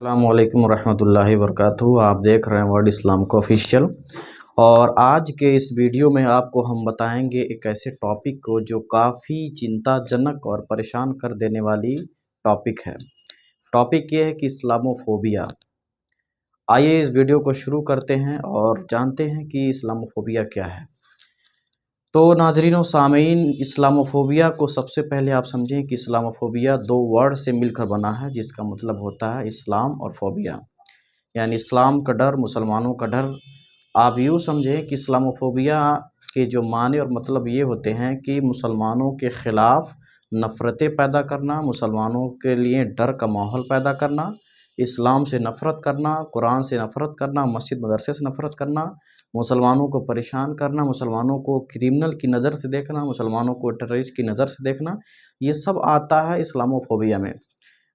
अस्सलामुअलैकुम रहमतुल्लाहि वबरकातुहू। आप देख रहे हैं वर्ल्ड इस्लाम को ऑफिशियल। और आज के इस वीडियो में आपको हम बताएंगे एक ऐसे टॉपिक को जो काफ़ी चिंताजनक और परेशान कर देने वाली टॉपिक है। टॉपिक ये है कि इस्लामोफोबिया। आइए इस वीडियो को शुरू करते हैं और जानते हैं कि इस्लामोफोबिया क्या है। तो नाज़रीन व सामीन, इस्लामोफोबिया को सबसे पहले आप समझें कि इस्लामोफोबिया दो वर्ड से मिलकर बना है, जिसका मतलब होता है इस्लाम और फोबिया, यानी इस्लाम का डर, मुसलमानों का डर। आप यूँ समझें कि इस्लामोफोबिया के जो माने और मतलब ये होते हैं कि मुसलमानों के ख़िलाफ़ नफ़रतें पैदा करना, मुसलमानों के लिए डर का माहौल पैदा करना, इस्लाम से नफ़रत करना, कुरान से नफ़रत करना, मस्जिद मदरसे से नफ़रत करना, मुसलमानों को परेशान करना, मुसलमानों को क्रिमिनल की नज़र से देखना, मुसलमानों को टेररिस्ट की नज़र से देखना, ये सब आता है इस्लामोफोबिया में।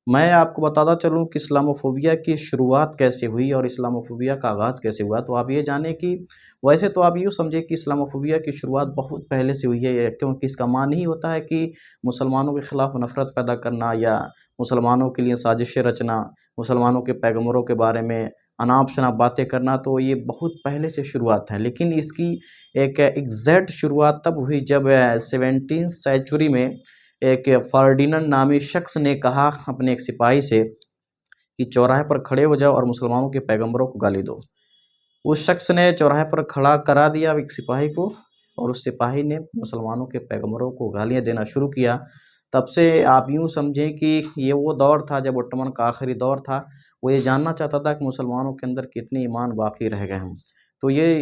मैं आपको बताता चलूँ कि इस्लामोफोबिया की शुरुआत कैसे हुई और इस्लामोफोबिया का आगाज़ कैसे हुआ। तो आप ये जानें कि वैसे तो आप यूँ समझें कि इस्लामोफोबिया की शुरुआत बहुत पहले से हुई है, क्योंकि इसका मान ही होता है कि मुसलमानों के ख़िलाफ़ नफ़रत पैदा करना या मुसलमानों के लिए साजिशें रचना, मुसलमानों के पैगम्बरों के बारे में अनाप-शनाप बातें करना। तो ये बहुत पहले से शुरुआत है, लेकिन इसकी एक एग्ज़ैक्ट शुरुआत तब हुई जब 17th सेंचुरी में एक फर्डिनेंड नामी शख्स ने कहा अपने एक सिपाही से कि चौराहे पर खड़े हो जाओ और मुसलमानों के पैगंबरों को गाली दो। उस शख्स ने चौराहे पर खड़ा करा दिया एक सिपाही को, और उस सिपाही ने मुसलमानों के पैगंबरों को गालियाँ देना शुरू किया। तब से आप यूँ समझें कि ये वो दौर था जब ओटोमन का आखिरी दौर था। वो ये जानना चाहता था कि मुसलमानों के अंदर कितनी ईमान बाकी रह गए हैं। तो ये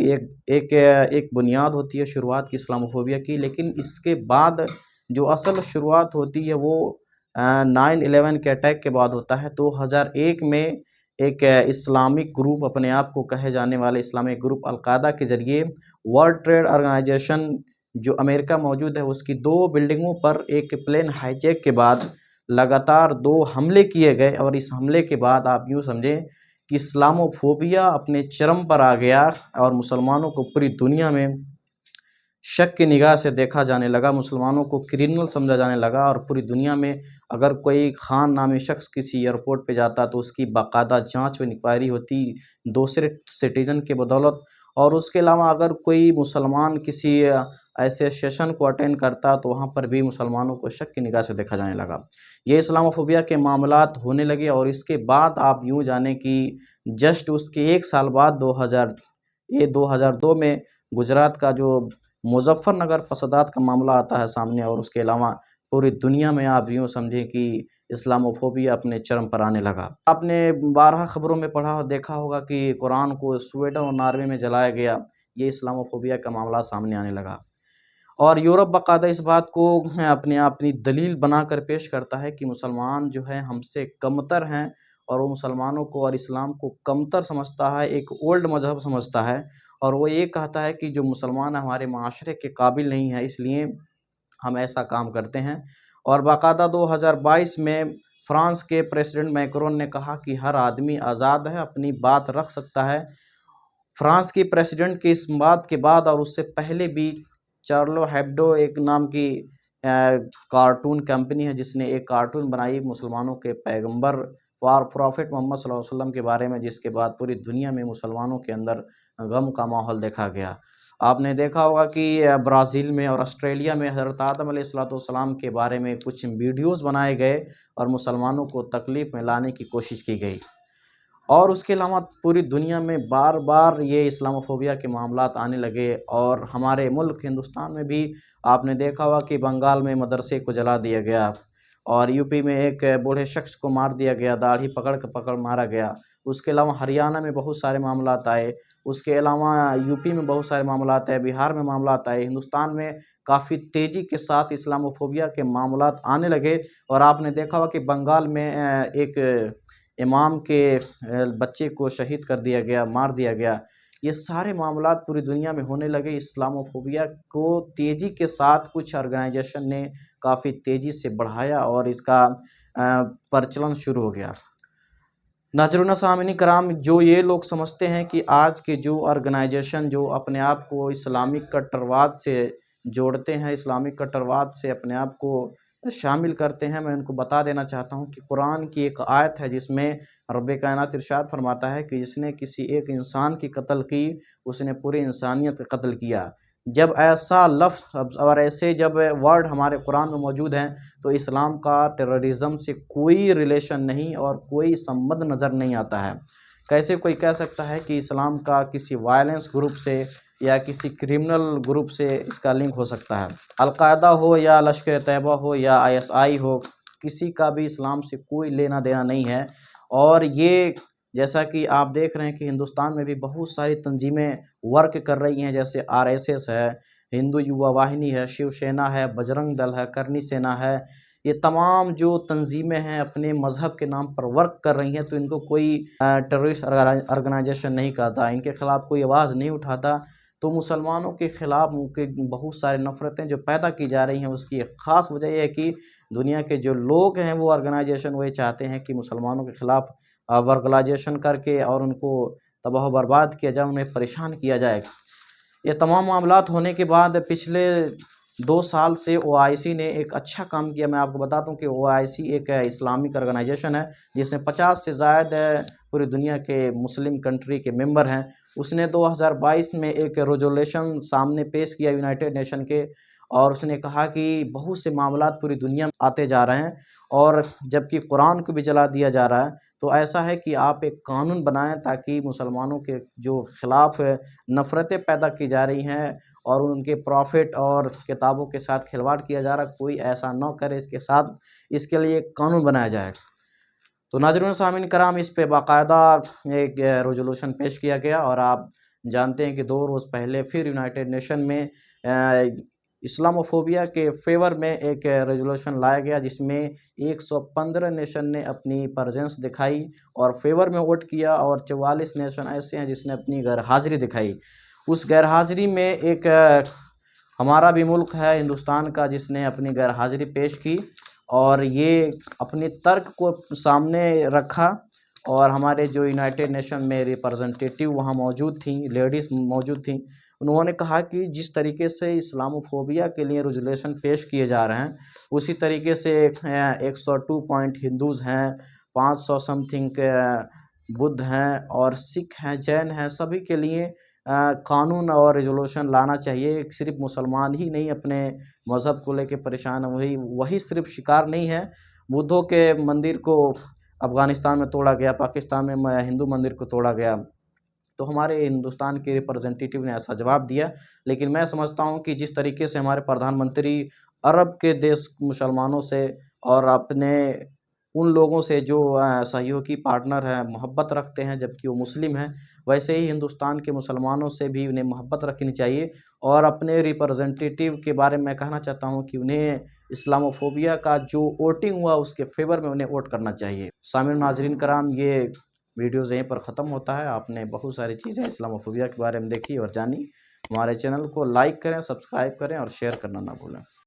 एक बुनियाद होती है शुरुआत की इस्लामोफोबिया की। लेकिन इसके बाद जो असल शुरुआत होती है वो 9/11 के अटैक के बाद होता है। 2001 में एक इस्लामिक ग्रुप, अपने आप को कहे जाने वाले इस्लामिक ग्रुप अल-कायदा के ज़रिए वर्ल्ड ट्रेड ऑर्गेनाइजेशन जो अमेरिका मौजूद है उसकी 2 बिल्डिंगों पर एक प्लेन हाईजैक के बाद लगातार 2 हमले किए गए। और इस हमले के बाद आप यूँ समझें कि इस्लामोफोबिया अपने चरम पर आ गया और मुसलमानों को पूरी दुनिया में शक की निगाह से देखा जाने लगा, मुसलमानों को क्रिमिनल समझा जाने लगा। और पूरी दुनिया में अगर कोई खान नामी शख्स किसी एयरपोर्ट पे जाता तो उसकी बाकायदा जांच व इंक्वायरी होती दूसरे सिटीज़न के बदौलत। और उसके अलावा अगर कोई मुसलमान किसी ऐसे सेशन को अटेंड करता तो वहाँ पर भी मुसलमानों को शक की निगाह से देखा जाने लगा। ये इस्लामोफोबिया के मामलात होने लगे। और इसके बाद आप यूँ जानें कि जस्ट उसके 1 साल बाद 2002 में गुजरात का जो मुज़फ़्फ़रनगर फसादात का मामला आता है सामने। और उसके अलावा पूरी दुनिया में आप यूँ समझें कि इस्लामोफोबिया अपने चरम पर आने लगा। आपने 12 खबरों में पढ़ा और देखा होगा कि कुरान को स्वीडन और नॉर्वे में जलाया गया। ये इस्लामोफोबिया का मामला सामने आने लगा। और यूरोप बाकायदा इस बात को अपनी दलील बनाकर पेश करता है कि मुसलमान जो है हमसे कमतर हैं, और वो मुसलमानों को और इस्लाम को कमतर समझता है, एक ओल्ड मज़हब समझता है। और वो ये कहता है कि जो मुसलमान हमारे माशरे के काबिल नहीं है, इसलिए हम ऐसा काम करते हैं। और बाकायदा 2022 में फ्रांस के प्रेसिडेंट मैक्रोन ने कहा कि हर आदमी आज़ाद है, अपनी बात रख सकता है। फ्रांस की प्रेसिडेंट की इस बात के बाद और उससे पहले भी चार्लो हेब्डो एक नाम की कार्टून कंपनी है जिसने एक कार्टून बनाई मुसलमानों के पैगंबर प्रॉफिट मोहम्मद सल्लल्लाहु अलैहि वसल्लम के बारे में, जिसके बाद पूरी दुनिया में मुसलमानों के अंदर गम का माहौल देखा गया। आपने देखा होगा कि ब्राज़ील में और ऑस्ट्रेलिया में हज़रत आदम अलैहिस्सलाम के बारे में कुछ वीडियोज़ बनाए गए और मुसलमानों को तकलीफ़ में लाने की कोशिश की गई। और उसके अलावा पूरी दुनिया में बार-बार ये इस्लामोफोबिया के मामलात आने लगे। और हमारे मुल्क हिंदुस्तान में भी आपने देखा होगा कि बंगाल में मदरसे को जला दिया गया, और यूपी में एक बूढ़े शख्स को मार दिया गया, दाढ़ी पकड़ मारा गया। उसके अलावा हरियाणा में बहुत सारे मामलात आए, उसके अलावा यूपी में बहुत सारे मामलात आए, बिहार में मामलात आए। हिंदुस्तान में काफ़ी तेज़ी के साथ इस्लामोफोबिया के मामलात आने लगे। और आपने देखा होगा कि बंगाल में एक इमाम के बच्चे को शहीद कर दिया गया, मार दिया गया। ये सारे मामलात पूरी दुनिया में होने लगे। इस्लामोफोबिया को तेज़ी के साथ कुछ ऑर्गेनाइजेशन ने काफ़ी तेज़ी से बढ़ाया और इसका प्रचलन शुरू हो गया। नाज़रीन सामीन कराम, जो ये लोग समझते हैं कि आज के जो ऑर्गेनाइजेशन जो अपने आप को इस्लामिक कट्टरवाद से जोड़ते हैं, इस्लामिक कट्टरवाद से अपने आप को शामिल करते हैं, मैं उनको बता देना चाहता हूँ कि कुरान की एक आयत है जिसमें रब्बे कायनात इरशाद फरमाता है कि जिसने किसी एक इंसान की कत्ल की उसने पूरी इंसानियत का कत्ल किया। जब ऐसा लफ्ज़ और ऐसे जब वर्ड हमारे कुरान में मौजूद हैं तो इस्लाम का टेररिज़्म से कोई रिलेशन नहीं और कोई संबंध नज़र नहीं आता है। कैसे कोई कह सकता है कि इस्लाम का किसी वायलेंस ग्रुप से या किसी क्रिमिनल ग्रुप से इसका लिंक हो सकता है। अल-कायदा हो या लश्कर-ए-तैयबा हो या आईएसआई हो, किसी का भी इस्लाम से कोई लेना देना नहीं है। और ये जैसा कि आप देख रहे हैं कि हिंदुस्तान में भी बहुत सारी तंजीमें वर्क कर रही हैं, जैसे आरएसएस है, हिंदू युवा वाहिनी है, शिवसेना है, बजरंग दल है, करनी सेना है। ये तमाम जो तंजीमें हैं अपने मज़हब के नाम पर वर्क कर रही हैं, तो इनको कोई टेररिस्ट ऑर्गेनाइजेशन नहीं कहता, इनके खिलाफ़ कोई आवाज़ नहीं उठाता। तो मुसलमानों के ख़िलाफ़ उनके बहुत सारे नफ़रतें जो पैदा की जा रही हैं, उसकी एक ख़ास वजह ये है कि दुनिया के जो लोग हैं वो ऑर्गेनाइजेशन वही चाहते हैं कि मुसलमानों के ख़िलाफ़ वर्गलाइजेशन करके और उनको तबाह बर्बाद किया जाए, उन्हें परेशान किया जाए। ये तमाम मामलात होने के बाद पिछले 2 साल से ओआईसी ने एक अच्छा काम किया। मैं आपको बताता हूँ कि ओआईसी एक इस्लामिक ऑर्गेनाइजेशन है जिसमें 50 से ज़ायद पूरी दुनिया के मुस्लिम कंट्री के मेंबर हैं। उसने 2022 में एक रेज़ोल्यूशन सामने पेश किया यूनाइटेड नेशन के, और उसने कहा कि बहुत से मामलात पूरी दुनिया में आते जा रहे हैं और जबकि कुरान को भी जला दिया जा रहा है। तो ऐसा है कि आप एक कानून बनाएँ ताकि मुसलमानों के जो खिलाफ़ नफ़रतें पैदा की जा रही हैं और उनके प्रॉफ़िट और किताबों के साथ खिलवाड़ किया जा रहा है, कोई ऐसा न करे इसके साथ, इसके लिए एक कानून बनाया जाए। तो नाज़रीन सामीन कराम, इस पे बाकायदा एक रेज़ोल्यूशन पेश किया गया और आप जानते हैं कि 2 रोज़ पहले फिर यूनाइटेड नेशन में इस्लामोफोबिया के फ़ेवर में एक रेज़ोल्यूशन लाया गया जिसमें 115 नेशन ने अपनी प्रेज़ेंस दिखाई और फ़ेवर में वोट किया और 44 नेशन ऐसे हैं जिसने अपनी गैरहाज़िरी दिखाई। उस गैरहाज़िरी में एक हमारा भी मुल्क है हिंदुस्तान का जिसने अपनी गैरहाज़िरी पेश की और ये अपने तर्क को सामने रखा। और हमारे जो यूनाइटेड नेशन में रिप्रेजेंटेटिव वहाँ मौजूद थीं, लेडीज़ मौजूद थीं, उन्होंने कहा कि जिस तरीके से इस्लामोफोबिया के लिए रेज़ोल्यूशन पेश किए जा रहे हैं, उसी तरीके से 102 पॉइंट हिंदूज़ हैं, 500 समथिंग बुद्ध हैं और सिख हैं, जैन हैं, सभी के लिए कानून और रेज़ोल्यूशन लाना चाहिए। सिर्फ़ मुसलमान ही नहीं अपने मज़हब को लेके परेशान है, वही सिर्फ़ शिकार नहीं है। बुद्धों के मंदिर को अफ़गानिस्तान में तोड़ा गया, पाकिस्तान में हिंदू मंदिर को तोड़ा गया। तो हमारे हिंदुस्तान के रिप्रेजेंटेटिव ने ऐसा जवाब दिया। लेकिन मैं समझता हूँ कि जिस तरीके से हमारे प्रधानमंत्री अरब के देश मुसलमानों से और अपने उन लोगों से जो सहयोगी पार्टनर हैं, मोहब्बत रखते हैं जबकि वो मुस्लिम हैं, वैसे ही हिंदुस्तान के मुसलमानों से भी उन्हें मोहब्बत रखनी चाहिए। और अपने रिप्रेजेंटेटिव के बारे में मैं कहना चाहता हूँ कि उन्हें इस्लामोफोबिया का जो वोटिंग हुआ उसके फ़ेवर में उन्हें वोट करना चाहिए। सामिन नाज़रीन कराम, ये वीडियोज़ यहीं पर ख़त्म होता है। आपने बहुत सारी चीज़ें इस्लामोफोबिया के बारे में देखी और जानी। हमारे चैनल को लाइक करें, सब्सक्राइब करें और शेयर करना ना भूलें।